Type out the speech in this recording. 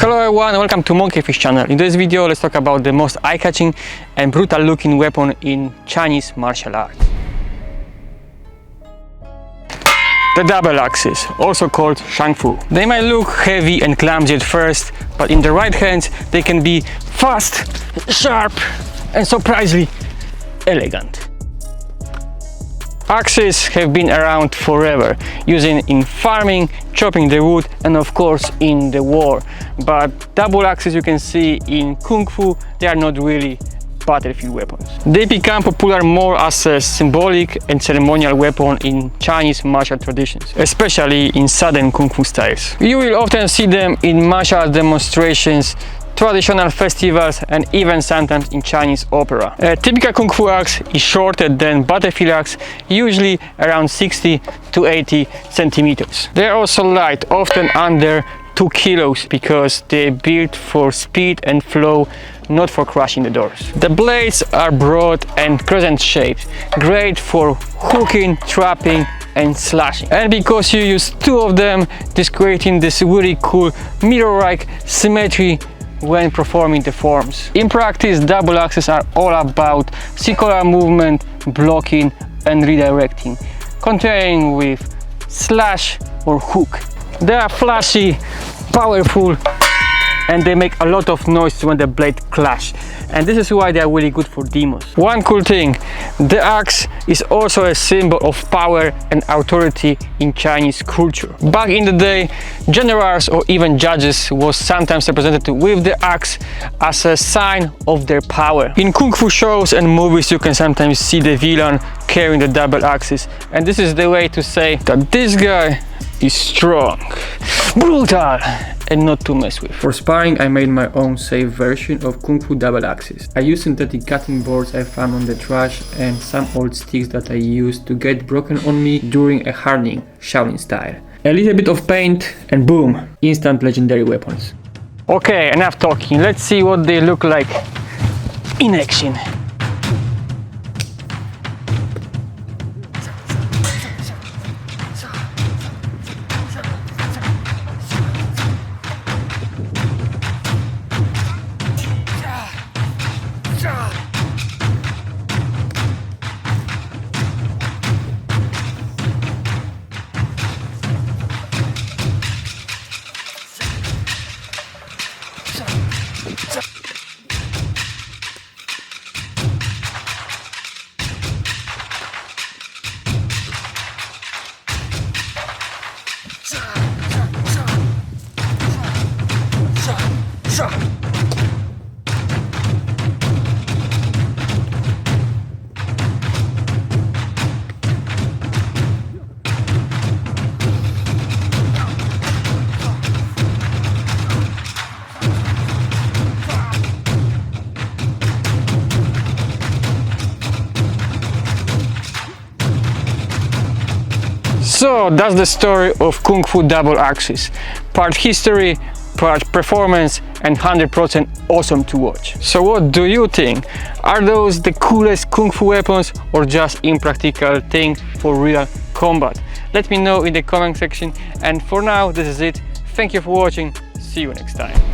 Hello everyone and welcome to Monkeyfish channel. In this video let's talk about the most eye-catching and brutal looking weapon in Chinese martial art. The double axes, also called Shuāng Fǔ. They might look heavy and clumsy at first, but in the right hands they can be fast, sharp and surprisingly elegant. Axes have been around forever, using in farming, chopping the wood and of course in the war. But double axes you can see in Kung Fu, they are not really battlefield weapons. They become popular more as a symbolic and ceremonial weapon in Chinese martial traditions, especially in Southern Kung Fu styles. You will often see them in martial demonstrations, traditional festivals and even sometimes in Chinese opera. A typical Kung Fu axe is shorter than battlefield axe, usually around 60 to 80 centimeters. They are also light, often under 2 kilos, because they're built for speed and flow, not for crushing the doors. The blades are broad and crescent shaped, great for hooking, trapping and slashing. And because you use 2 of them, this creating this really cool mirror-like symmetry when performing the forms. In practice, double axes are all about circular movement, blocking and redirecting, continuing with slash or hook. They are flashy, powerful and they make a lot of noise when the blade clash, and this is why they are really good for demos. One cool thing, the axe is also a symbol of power and authority in Chinese culture. Back in the day, generals or even judges was sometimes represented with the axe as a sign of their power. In Kung Fu shows and movies you can sometimes see the villain carrying the double axes, and this is the way to say that this guy is strong, brutal and not to mess with. For sparring I made my own safe version of Kung Fu double axes. I used synthetic cutting boards I found on the trash and some old sticks that I used to get broken on me during a hardening, Shaolin style. A little bit of paint and boom, instant legendary weapons. Okay, enough talking, let's see what they look like in action. So that's the story of Kung Fu double axes. Part history, part performance and 100% awesome to watch. So what do you think? Are those the coolest Kung Fu weapons or just impractical thing for real combat? Let me know in the comment section, and for now this is it. Thank you for watching. See you next time.